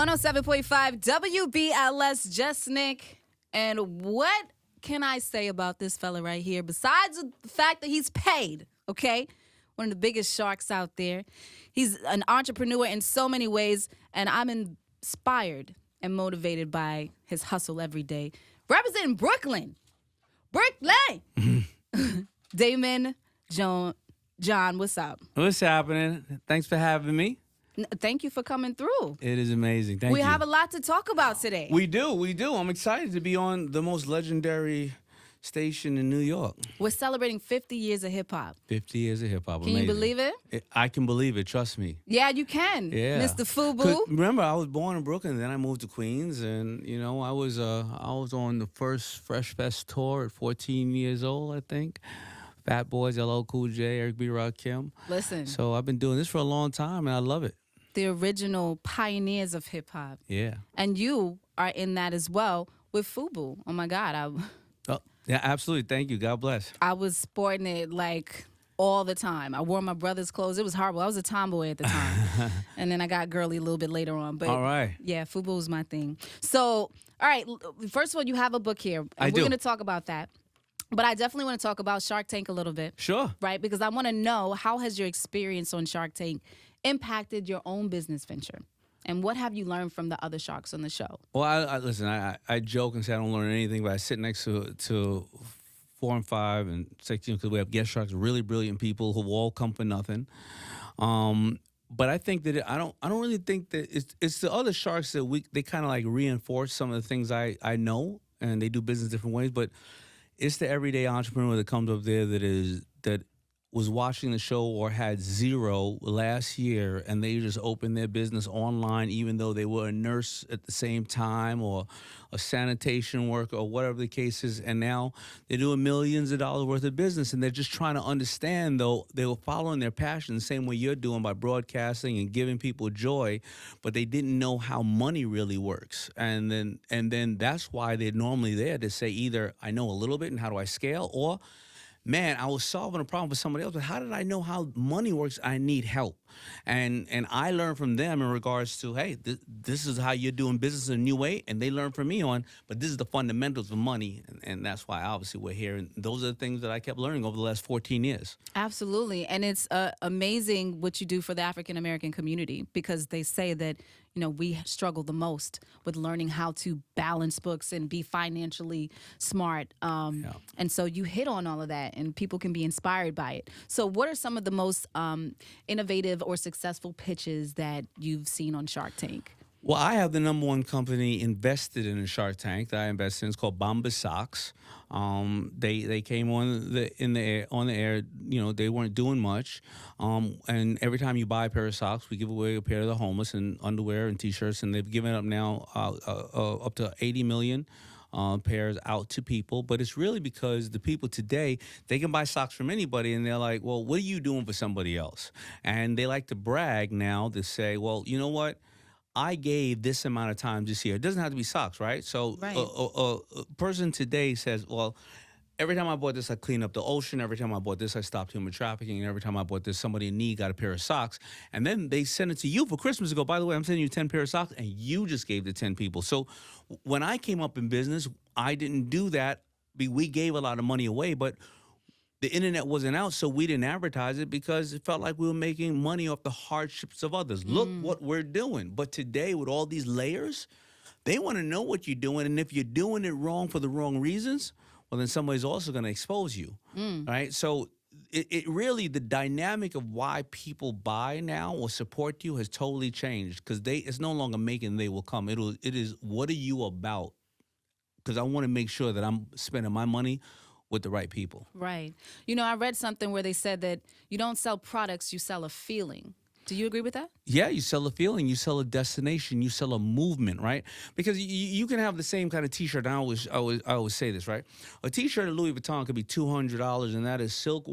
107.5 WBLS, JusNik. And what can I say about this fella right here, besides the fact that he's paid, okay? One of the biggest sharks out there. He's an entrepreneur in so many ways, and I'm inspired and motivated by his hustle every day. Representing Brooklyn. Daymond John, what's up? What's happening? Thanks for having me. Thank you for coming through. It is amazing. Thank you. We have a lot to talk about today. We do. I'm excited to be on the most legendary station in New York. We're celebrating 50 years of hip-hop. 50 years of hip-hop. Can you believe it? I can believe it. Trust me. Yeah, you can. Yeah. Mr. Fubu. Remember, I was born in Brooklyn, then I moved to Queens, and I was on the first Fresh Fest tour at 14 years old, I think. Fat Boys, LL Cool J, Eric B. Rakim. Listen. So I've been doing this for a long time, and I love it. The original pioneers of hip-hop. Yeah. And you are in that as well with Fubu. Oh, my God. Oh, yeah, absolutely. Thank you. God bless. I was sporting it like all the time. I wore my brother's clothes. It was horrible. I was a tomboy at the time. And then I got girly a little bit later on. But all right. Yeah, Fubu was my thing. So, all right. First of all, you have a book here. And we're going to talk about that. But I definitely want to talk about Shark Tank a little bit. Sure. Right? Because I want to know, how has your experience on Shark Tank impacted your own business venture? And what have you learned from the other sharks on the show? Well, I listen, I joke and say I don't learn anything, but I sit next to 4 and 5 and 16 because we have guest sharks, really brilliant people who all come for nothing. But I think that I don't really think that it's the other sharks that they kind of like reinforce some of the things I know, and they do business different ways. But it's the everyday entrepreneur that comes up there that was watching the show or had zero last year, and they just opened their business online, even though they were a nurse at the same time or a sanitation worker or whatever the case is. And now they're doing millions of dollars worth of business, and they're just trying to understand, though, they were following their passion the same way you're doing by broadcasting and giving people joy, but they didn't know how money really works. And then that's why they're normally there to say either I know a little bit and how do I scale, or man, I was solving a problem for somebody else, but how did I know how money works? I need help. And I learned from them in regards to, hey, this is how you're doing business in a new way, and they learned from me on, but this is the fundamentals of money, and that's why obviously we're here. And those are the things that I kept learning over the last 14 years. Absolutely. And it's amazing what you do for the African-American community, because they say that, we struggle the most with learning how to balance books and be financially smart. And so you hit on all of that, and people can be inspired by it. So what are some of the most innovative or successful pitches that you've seen on Shark Tank? Well, I have the number one company invested in a Shark Tank that I invested in. It's called Bombas Socks. They came on the air. They weren't doing much. And every time you buy a pair of socks, we give away a pair to the homeless, and underwear and T-shirts. And they've given up now up to 80 million pairs out to people. But it's really because the people today, they can buy socks from anybody, and they're like, well, what are you doing for somebody else? And they like to brag now to say, well, you know what? I gave this amount of time this year. It doesn't have to be socks, right? So right. A person today says, well, every time I bought this, I cleaned up the ocean. Every time I bought this, I stopped human trafficking. And every time I bought this, somebody in need got a pair of socks. And then they send it to you for Christmas and go, by the way, I'm sending you 10 pairs of socks. And you just gave the 10 people. So when I came up in business, I didn't do that. We gave a lot of money away, but the internet wasn't out, so we didn't advertise it because it felt like we were making money off the hardships of others. Look what we're doing. But today, with all these layers, they want to know what you're doing. And if you're doing it wrong for the wrong reasons, well, then somebody's also going to expose you, right? So it really, the dynamic of why people buy now or support you has totally changed, because it's no longer making they will come. It is, what are you about? Because I want to make sure that I'm spending my money with the right people. Right. I read something where they said that you don't sell products, you sell a feeling. Do you agree with that? Yeah, you sell a feeling, you sell a destination, you sell a movement, right? Because you can have the same kind of T-shirt. I always say this, right? A T-shirt at Louis Vuitton could be $200, and that is silk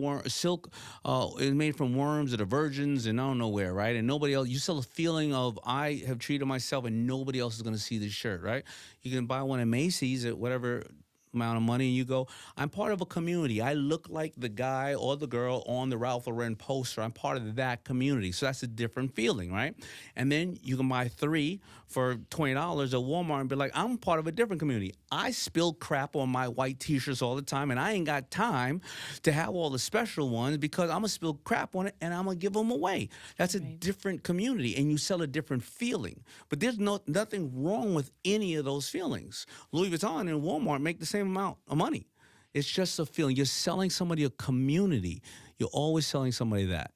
is made from worms that are virgins and I don't know where, right? And nobody else. You sell a feeling of, I have treated myself, and nobody else is going to see this shirt, right? You can buy one at Macy's at whatever amount of money and you go, I'm part of a community. I look like the guy or the girl on the Ralph Lauren poster. I'm part of that community. So that's a different feeling, right? And then you can buy three for $20 at Walmart and be like, I'm part of a different community. I spill crap on my white t-shirts all the time, and I ain't got time to have all the special ones because I'm going to spill crap on it and I'm going to give them away. That's a different community, and you sell a different feeling. But there's nothing wrong with any of those feelings. Louis Vuitton and Walmart make the same amount of money. It's just a feeling. You're selling somebody a community. You're always selling somebody that.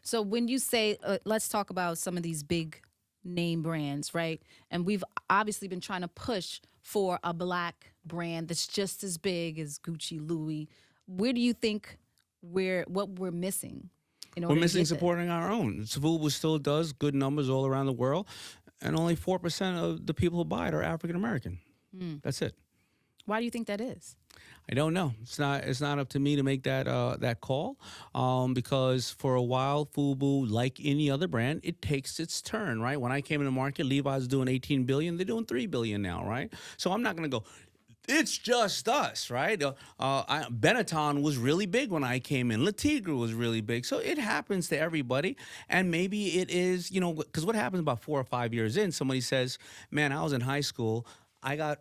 So when you say, let's talk about some of these big name brands, right? And we've obviously been trying to push for a Black brand that's just as big as Gucci, Louis. Where do you think what we're missing? We're missing supporting our own. Fubu still does good numbers all around the world, and only 4% of the people who buy it are African American. That's it. Why do you think that is? I don't know. It's not up to me to make that call, because for a while Fubu, like any other brand, it takes its turn, right? When I came in the market, Levi's was doing $18 billion. They're doing $3 billion now, right? So I'm not going to go, it's just us, right? Benetton was really big when I came in. Le Tigre was really big. So it happens to everybody. And maybe it is, because what happens about 4 or 5 years in, somebody says, man, I was in high school. I got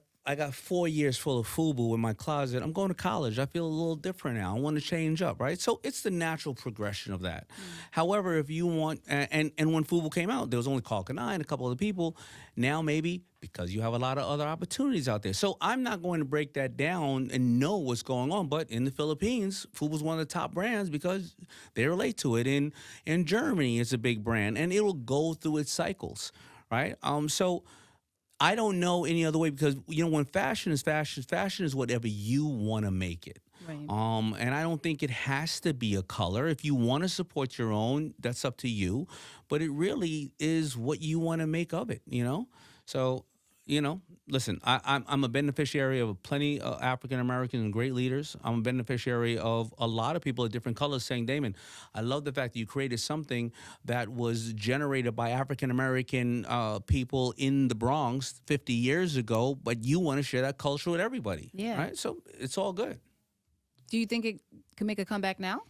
4 years full of Fubu in my closet. I'm going to college. I feel a little different now. I want to change up, right? So it's the natural progression of that. However, if you want, and when Fubu came out, there was only Carl Kanai and a couple other people. Now maybe because you have a lot of other opportunities out there. So I'm not going to break that down and know what's going on. But in the Philippines, Fubu's one of the top brands because they relate to it. In Germany, it's a big brand, and it'll go through its cycles, right? So I don't know any other way because, when fashion is whatever you want to make it. Right. And I don't think it has to be a color. If you want to support your own, that's up to you. But it really is what you want to make of it, So, listen, I'm a beneficiary of plenty of African Americans and great leaders. I'm a beneficiary of a lot of people of different colors saying, Daymond, I love the fact that you created something that was generated by African American people in the Bronx 50 years ago, but you want to share that culture with everybody. Yeah. Right? So it's all good. Do you think it can make a comeback now?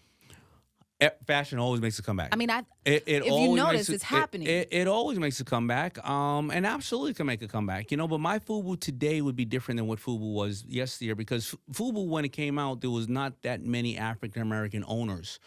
Fashion always makes a comeback. I mean, if you notice, it's happening. It always makes a comeback, and absolutely can make a comeback. But my Fubu today would be different than what Fubu was yesteryear because Fubu, when it came out, there was not that many African American owners.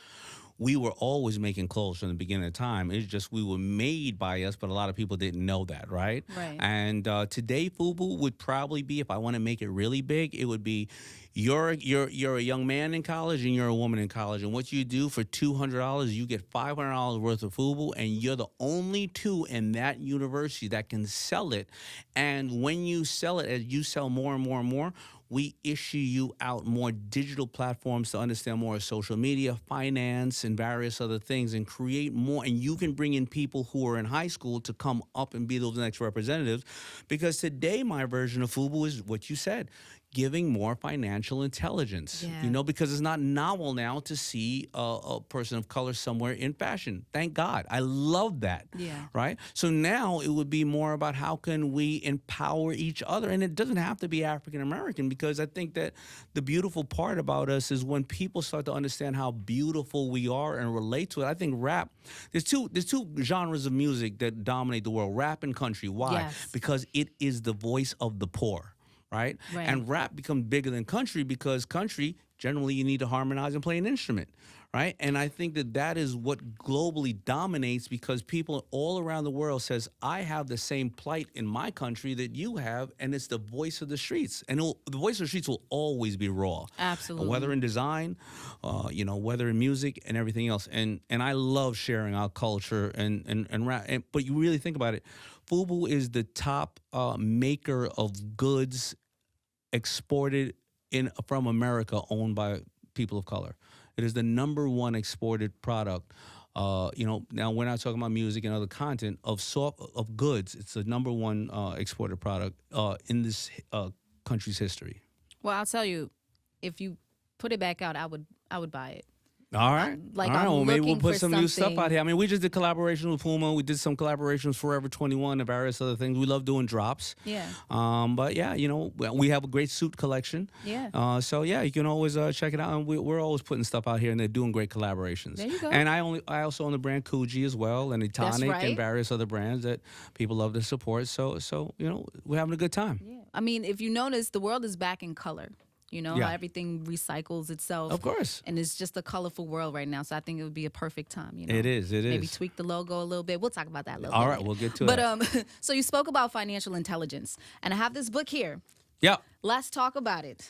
We were always making clothes from the beginning of time. It's just we were made by us, but a lot of people didn't know that, right? Right. And today, Fubu would probably be, if I want to make it really big, it would be you're a young man in college and you're a woman in college, and what you do for $200, you get $500 worth of Fubu, and you're the only two in that university that can sell it. And when you sell it, as you sell more and more and more, we issue you out more digital platforms to understand more of social media, finance, and various other things, and create more. And you can bring in people who are in high school to come up and be those next representatives. Because today, my version of Fubu is what you said, giving more financial intelligence, because it's not novel now to see a person of color somewhere in fashion. Thank God. I love that. Yeah. Right? So now it would be more about how can we empower each other? And it doesn't have to be African American, because I think that the beautiful part about us is when people start to understand how beautiful we are and relate to it. I think rap, there's two genres of music that dominate the world, rap and country. Why? Yes. Because it is the voice of the poor. Right? And rap becomes bigger than country because country, generally you need to harmonize and play an instrument, right? And I think that is what globally dominates because people all around the world says, I have the same plight in my country that you have, and it's the voice of the streets. And the voice of the streets will always be raw. Absolutely. Whether in design, whether in music and everything else. And I love sharing our culture and rap. But you really think about it, Fubu is the top maker of goods exported from America owned by people of color. It is the number one exported product. Now we're not talking about music and other content of goods. It's the number one exported product in this country's history. Well, I'll tell you, if you put it back out, I would buy it. All right. Like All right. I'm Well, maybe we'll looking put for some new stuff something. out here. I mean, we just did collaboration with Puma. We did some collaborations Forever 21 and various other things. We love doing drops. Yeah. But yeah, we have a great suit collection. Yeah. So yeah, you can always check it out. And we're always putting stuff out here, and they're doing great collaborations. There you go. And I also own the brand Coogee as well, and That's Etonic right. and various other brands that people love to support. So we're having a good time. Yeah. I mean, if you notice, the world is back in color. You know, Yeah. how everything recycles itself. Of course. And it's just a colorful world right now. So I think it would be a perfect time, you know. It is. Maybe tweak the logo a little bit. We'll talk about that a little All bit right, later. we'll get to but, that. so you spoke about financial intelligence. And I have this book here. Yeah. Let's talk about it.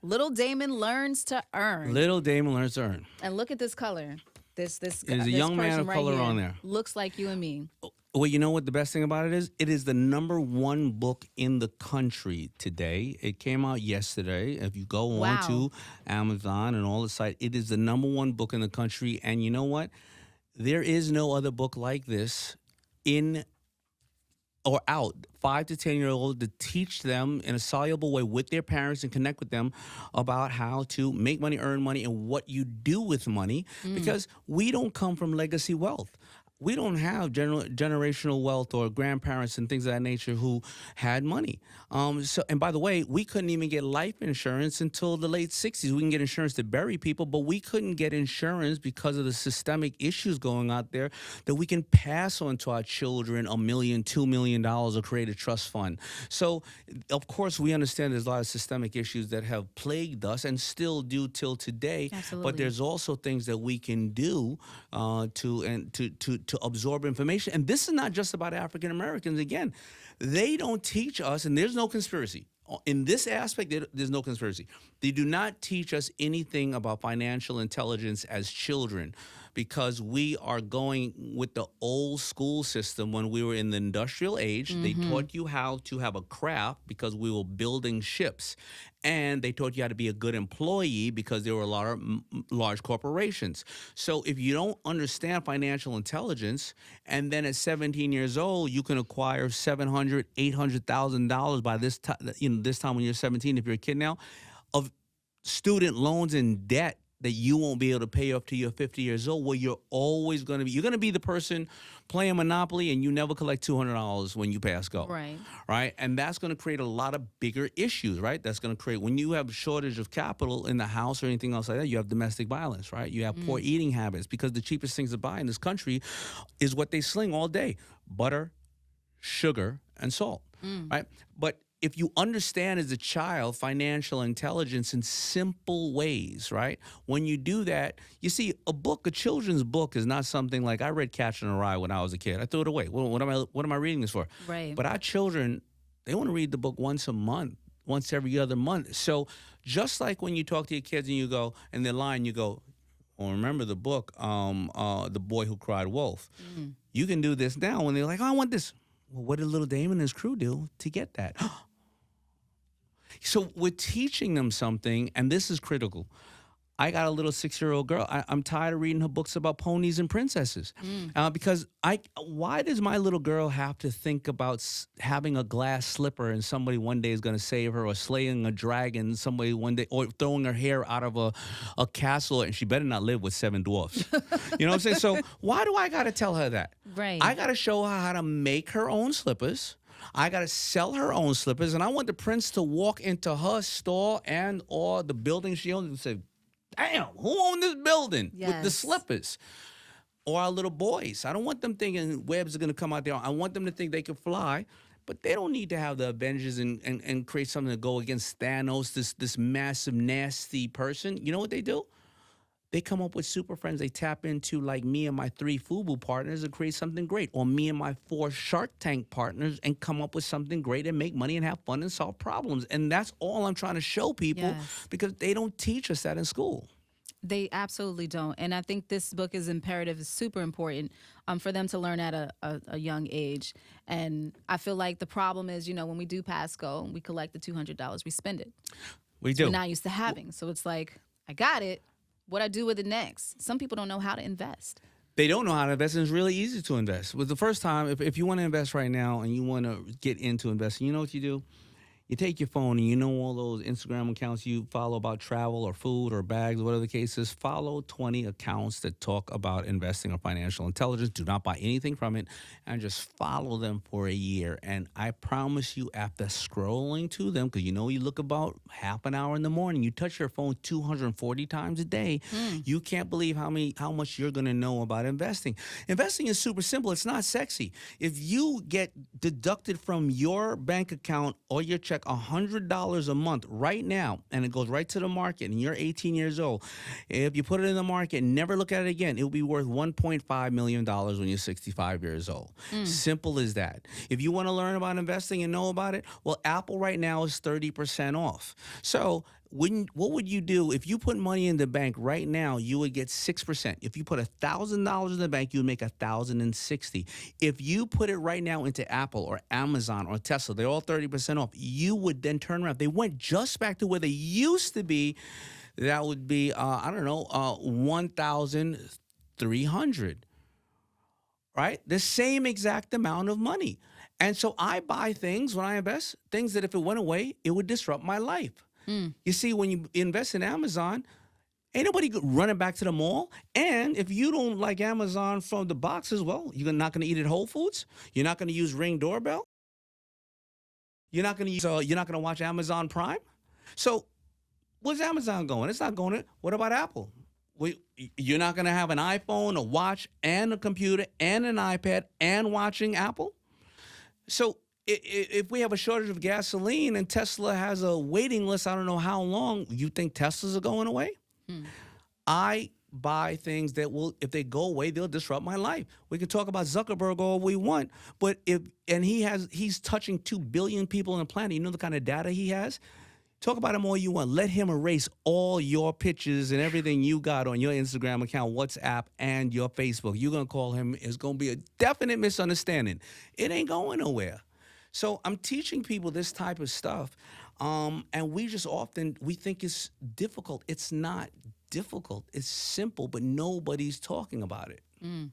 Little Daymond Learns to Earn. Little Daymond Learns to Earn. And look at this color. This There's a young man person of right color here on there. looks like you and me. Well, you know what the best thing about it is? It is the #1 book in the country today. It came out yesterday. If you go Wow. on to Amazon and all the sites, it is the #1 book in the country. And you know what? There is no other book like this in or out 5 to 10-year-olds to teach them in a soluble way with their parents and connect with them about how to make money, earn money, and what you do with money. Because we don't come from legacy wealth. We don't have generational wealth or grandparents and things of that nature who had money. And by the way, we couldn't even get life insurance until the late 60s. We can get insurance to bury people, but we couldn't get insurance because of the systemic issues going out there that we can pass on to our children $1 million, $2 million, or create a trust fund. So, of course, we understand there's a lot of systemic issues that have plagued us and still do till today. Absolutely. But there's also things that we can do to absorb information. And this is not just about African Americans. Again, they don't teach us, and there's no conspiracy. In this aspect, there's no conspiracy. They do not teach us anything about financial intelligence as children because we are going with the old school system when we were in the industrial age. They taught you how to have a craft because we were building ships. And they taught you how to be a good employee because there were a lot of large corporations. So if you don't understand financial intelligence, and then at 17 years old, you can acquire $700,000, $800,000 by this time. This time when you're 17, if you're a kid now, of student loans and debt that you won't be able to pay off till you're 50 years old. Well, you're always going to be. You're going to be the person playing Monopoly, and you never collect $200 when you pass go. Right, and that's going to create a lot of bigger issues. Right, that's going to create when you have shortage of capital in the house or anything else like that. You have domestic violence. Right, you have poor eating habits because the cheapest things to buy in this country is what they sling all day: butter, sugar, and salt. Right, but if you understand as a child financial intelligence in simple ways, right? When you do that, you see, a children's book is not something like I read Catcher in the Rye when I was a kid. I threw it away. What am I reading this for? Right. But our children, they want to read the book once a month, once every other month. So just like when you talk to your kids and you go, and they're lying, you go, well, remember the book, The Boy Who Cried Wolf. You can do this now when they're like, oh, I want this. Well, what did little Daymond and his crew do to get that? So we're teaching them something, and this is critical. I got a little 6-year-old girl. I'm tired of reading her books about ponies and princesses because why does my little girl have to think about having a glass slipper and somebody one day is going to save her, or slaying a dragon somebody one day, or throwing her hair out of a castle, and she better not live with 7 dwarfs. You know what I'm saying? So why do I got to tell her that? Right. I got to show her how to make her own slippers. I got to sell her own slippers, and I want the prince to walk into her store or the building she owns and say, damn, who owned this building with the slippers? Or our little boys. I don't want them thinking webs are going to come out there. I want them to think they can fly, but they don't need to have the Avengers and create something to go against Thanos, this massive, nasty person. You know what they do? They come up with super friends. They tap into like me and my 3 Fubu partners and create something great. Or me and my 4 Shark Tank partners and come up with something great and make money and have fun and solve problems. And that's all I'm trying to show people because they don't teach us that in school. They absolutely don't. And I think this book is imperative, is super important for them to learn at a young age. And I feel like the problem is, when we do pass go, we collect the $200, we spend it. We do. We're not used to having. So it's like, I got it. What I do with it next? Some people don't know how to invest. They don't know how to invest, and it's really easy to invest. With the first time, if you want to invest right now and you want to get into investing, you know what you do? You take your phone and you know all those Instagram accounts you follow about travel or food or bags, whatever the case is. Follow 20 accounts that talk about investing or financial intelligence. Do not buy anything from it and just follow them for a year. And I promise you, after scrolling to them, because you know you look about half an hour in the morning, you touch your phone 240 times a day, Mm. you can't believe how much you're going to know about investing. Investing is super simple. It's not sexy. If you get deducted from your bank account or your check $100 a month right now, and it goes right to the market, and you're 18 years old, if you put it in the market and never look at it again, it will be worth $1.5 million when you're 65 years old. Mm. Simple as that. If you want to learn about investing and know about it, well, Apple right now is 30% off. So what would you do if you put money in the bank right now? You would get 6%. If you put $1,000 in the bank, you would make 1,060. If you put it right now into Apple or Amazon or Tesla, they're all 30% off. You would then turn around. They went just back to where they used to be. That would be I don't know, 1,300. Right? The same exact amount of money. And so I buy things when I invest, things that if it went away, it would disrupt my life. Mm. You see, when you invest in Amazon, ain't nobody running back to the mall. And if you don't like Amazon from the boxes, well, you're not going to eat at Whole Foods. You're not going to use Ring doorbell. You're not going to watch Amazon Prime. So where's Amazon going? It's not going to. What about Apple? You're not going to have an iPhone, a watch, and a computer, and an iPad, and watching Apple? So if we have a shortage of gasoline and Tesla has a waiting list, I don't know how long, you think Teslas are going away? Mm. I buy things that will, if they go away, they'll disrupt my life. We can talk about Zuckerberg all we want, but he's touching 2 billion people on the planet. You know the kind of data he has? Talk about him all you want. Let him erase all your pictures and everything you got on your Instagram account, WhatsApp, and your Facebook. You're going to call him. It's going to be a definite misunderstanding. It ain't going nowhere. So I'm teaching people this type of stuff, and we think it's difficult. It's not difficult. It's simple, but nobody's talking about it. Mm.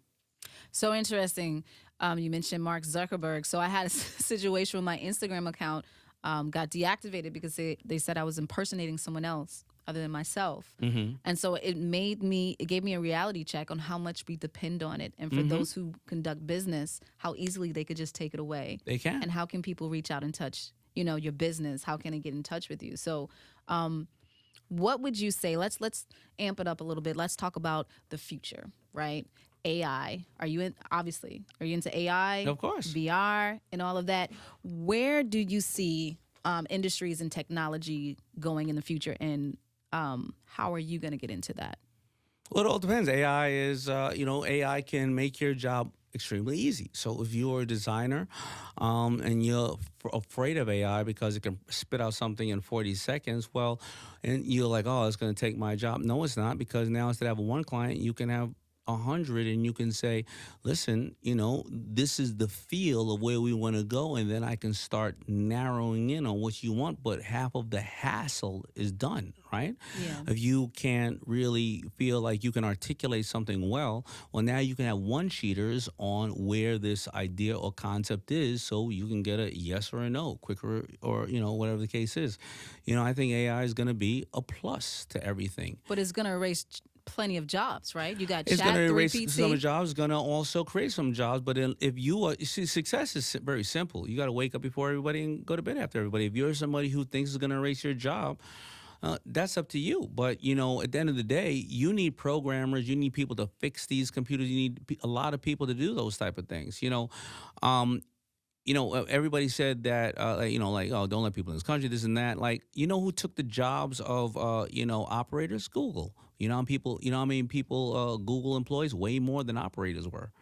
So interesting. You mentioned Mark Zuckerberg. So I had a situation with my Instagram account. Got deactivated because they said I was impersonating someone else other than myself. Mm-hmm. And so it gave me a reality check on how much we depend on it. And for Mm-hmm. those who conduct business, how easily they could just take it away. They can. And how can people reach out and touch, your business? How can they get in touch with you? So, what would you say? Let's amp it up a little bit. Let's talk about the future, right? AI. Are you into AI? Of course. VR and all of that. Where do you see industries and technology going in the future, and how are you going to get into that? Well, it all depends. AI can make your job extremely easy. So if you're a designer and you're afraid of AI because it can spit out something in 40 seconds, well, and you're like, oh, it's going to take my job. No, it's not, because now instead of having one client, you can have 100, and you can say, listen, this is the feel of where we want to go, and then I can start narrowing in on what you want, but half of the hassle is done, right? Yeah. If you can't really feel like you can articulate something well now you can have one-sheeters on where this idea or concept is, so you can get a yes or a no quicker, or whatever the case is. I think AI is going to be a plus to everything. But it's going to erase plenty of jobs, right? You got It's chat, going to erase 3PT. some jobs. It's going to also create some jobs. But if you see, success is very simple. You got to wake up before everybody and go to bed after everybody. If you're somebody who thinks it's going to erase your job, that's up to you. But, at the end of the day, you need programmers. You need people to fix these computers. You need a lot of people to do those type of things. Everybody said that, oh, don't let people in this country, this and that. Like, who took the jobs of, operators? Google. How many people Google employs? Way more than operators were,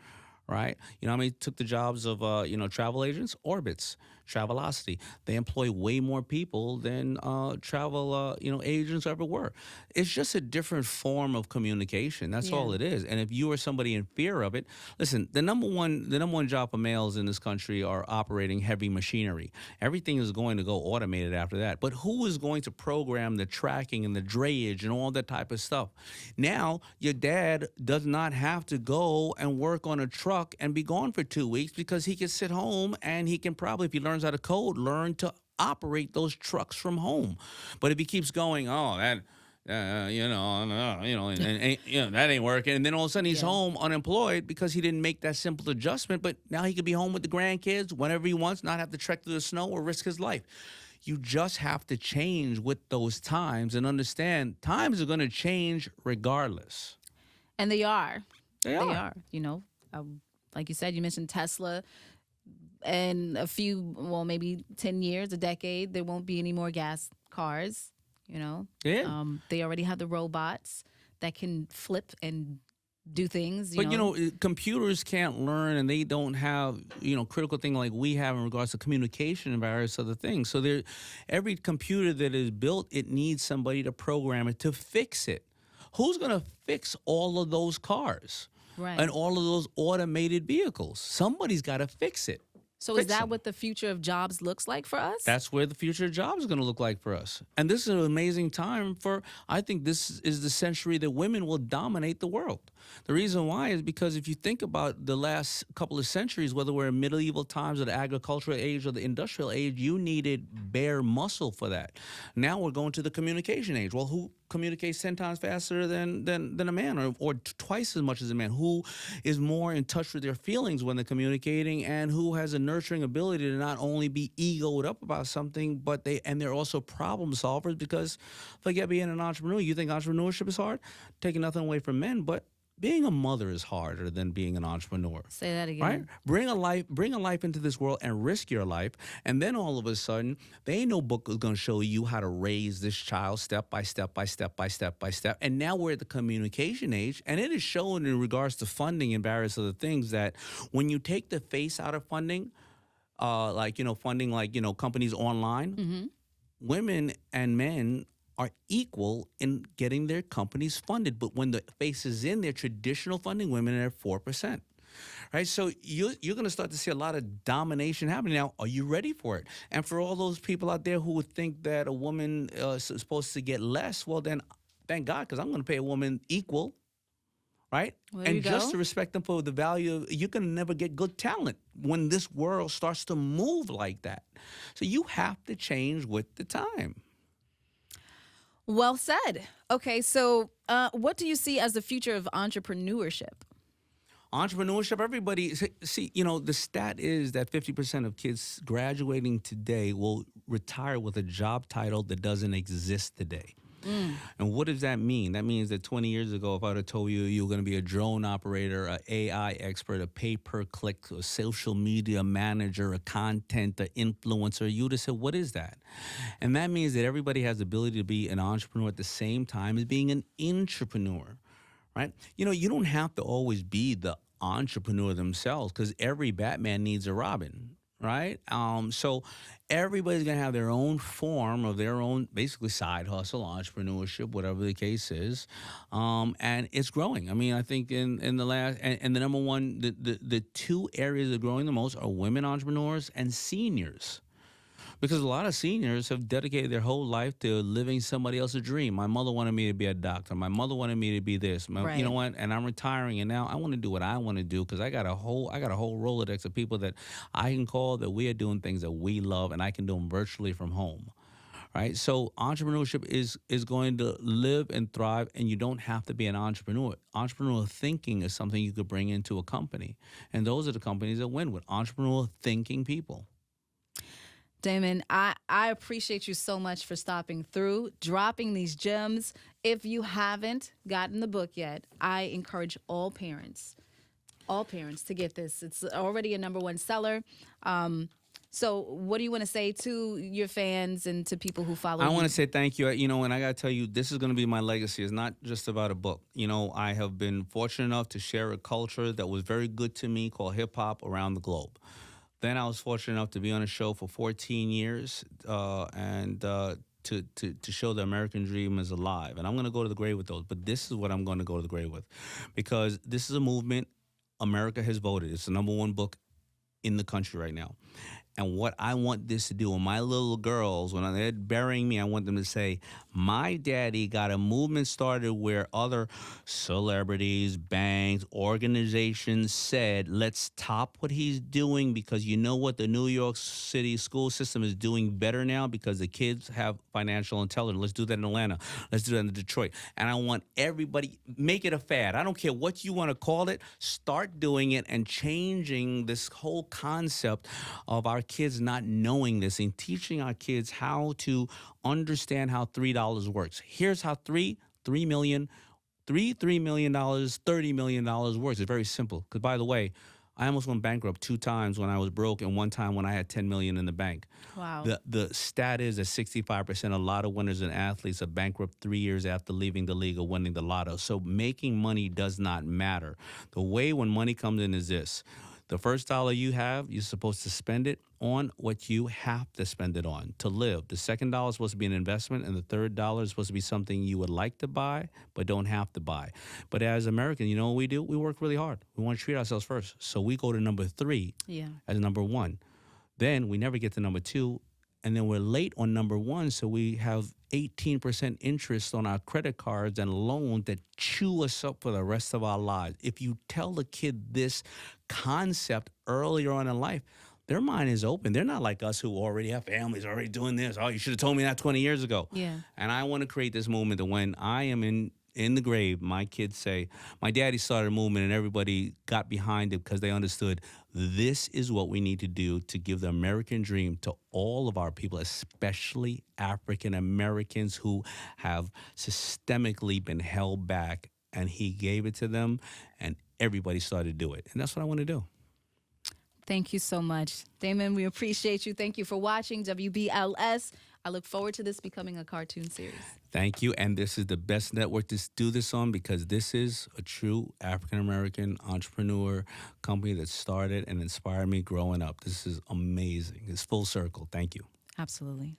right? How many took the jobs of, travel agents? Orbitz, Travelocity. They employ way more people than travel, agents ever were. It's just a different form of communication. That's all it is. And if you are somebody in fear of it, listen, the number one job for males in this country are operating heavy machinery. Everything is going to go automated after that. But who is going to program the tracking and the drayage and all that type of stuff? Now, your dad does not have to go and work on a truck and be gone for 2 weeks, because he can sit home and he can probably, if he learns how to code, learn to operate those trucks from home. But if he keeps going, oh, that that ain't working. And then all of a sudden he's Yeah. home unemployed because he didn't make that simple adjustment. But now he could be home with the grandkids whenever he wants, not have to trek through the snow or risk his life. You just have to change with those times and understand times are going to change regardless. And they are. They They are. are. Like you said, you mentioned Tesla. In a few, well, maybe 10 years, a decade, there won't be any more gas cars. Yeah. They already have the robots that can flip and do things. But computers can't learn, and they don't have critical thing like we have in regards to communication and various other things. So every computer that is built, it needs somebody to program it to fix it. Who's going to fix all of those cars Right. and all of those automated vehicles? Somebody's got to fix it. So is Fix that them. what the future of jobs looks like for us? That's where the future of jobs is going to look like for us. And this is an amazing time I think this is the century that women will dominate the world. The reason why is because if you think about the last couple of centuries, whether we're in medieval times or the agricultural age or the industrial age, you needed bare muscle for that. Now we're going to the communication age. Well, who communicates 10 times faster than a man or twice as much as a man? Who is more in touch with their feelings when they're communicating, and who has a nurturing ability to not only be egoed up about something, but they're also problem solvers? Because forget being an entrepreneur. You think entrepreneurship is hard? Taking nothing away from men, but being a mother is harder than being an entrepreneur. Say that again. Right? Bring a life into this world and risk your life. And then all of a sudden, there ain't no book that's going to show you how to raise this child step by step by step by step by step. And now we're at the communication age, and it is shown in regards to funding and various other things that when you take the face out of funding, funding like, companies online, women and men are equal in getting their companies funded. But when the face is in their traditional funding, women are at 4%. Right? So you're going to start to see a lot of domination happening. Now, are you ready for it? And for all those people out there who would think that a woman is supposed to get less, well, then thank God, because I'm going to pay a woman equal. Right? There And you just go. to respect them for the value, you can never get good talent when this world starts to move like that. So you have to change with the time. Well said. Okay, so what do you see as the future of entrepreneurship? Entrepreneurship, everybody, see, the stat is that 50% of kids graduating today will retire with a job title that doesn't exist today. And what does that mean? That means that 20 years ago, if I would have told you you were going to be a drone operator, an AI expert, a pay-per-click, a social media manager, a content, an influencer, you would have said, what is that? And that means that everybody has the ability to be an entrepreneur at the same time as being an intrapreneur, right? You don't have to always be the entrepreneur themselves, because every Batman needs a Robin. Right? So everybody's going to have their own form of their own, basically, side hustle, entrepreneurship, whatever the case is. And it's growing. I mean, I think in the last, and the number one, the two areas that are growing the most are women entrepreneurs and seniors. Because a lot of seniors have dedicated their whole life to living somebody else's dream. My mother wanted me to be a doctor. My mother wanted me to be this. You Right. know what? And I'm retiring, and now I want to do what I want to do, because I got a whole Rolodex of people that I can call that we are doing things that we love, and I can do them virtually from home. Right? So entrepreneurship is going to live and thrive, and you don't have to be an entrepreneur. Entrepreneurial thinking is something you could bring into a company, and those are the companies that win, with entrepreneurial thinking people. Daymond, I appreciate you so much for stopping through, dropping these gems. If you haven't gotten the book yet, I encourage all parents to get this. It's already a #1 seller. So what do you want to say to your fans and to people who follow you? I want to say thank you. And I got to tell you, this is going to be my legacy. It's not just about a book. I have been fortunate enough to share a culture that was very good to me called hip hop around the globe. Then I was fortunate enough to be on a show for 14 years and to show the American dream is alive. And I'm going to go to the grave with those. But this is what I'm going to go to the grave with, because this is a movement America has voted. It's the #1 book in the country right now. And what I want this to do, and my little girls, when they're burying me, I want them to say, my daddy got a movement started where other celebrities, banks, organizations said, let's top what he's doing because you know what? The New York City school system is doing better now because the kids have financial intelligence. Let's do that in Atlanta. Let's do that in Detroit. And I want everybody, make it a fad. I don't care what you want to call it. Start doing it and changing this whole concept of our kids not knowing this and teaching our kids how to understand how $3 works. Here's how $3 million, $3 million, $30 million works. It's very simple. Because by the way, I almost went bankrupt 2 times when I was broke and 1 time when I had 10 million in the bank. Wow. The stat is that 65% of lotto winners and athletes are bankrupt 3 years after leaving the league or winning the lotto. So making money does not matter. The way when money comes in is this. The first dollar you have, you're supposed to spend it on what you have to spend it on to live. The second dollar is supposed to be an investment, and the third dollar is supposed to be something you would like to buy but don't have to buy. But as Americans, you know what we do? We work really hard. We want to treat ourselves first. So we go to number 3 as number 1. Then we never get to number 2, and then we're late on number 1, so we have 18% interest on our credit cards and loans that chew us up for the rest of our lives. If you tell the kid this concept earlier on in life, their mind is open. They're not like us who already have families, already doing this. Oh, you should have told me that 20 years ago. Yeah. And I want to create this movement that when I am in the grave, my kids say, my daddy started a movement and everybody got behind it because they understood this is what we need to do to give the American dream to all of our people, especially African Americans who have systemically been held back. And he gave it to them and everybody started to do it. And that's what I want to do. Thank you so much. Daymond, we appreciate you. Thank you for watching WBLS. I look forward to this becoming a cartoon series. Thank you. And this is the best network to do this on because this is a true African-American entrepreneur company that started and inspired me growing up. This is amazing. It's full circle. Thank you. Absolutely.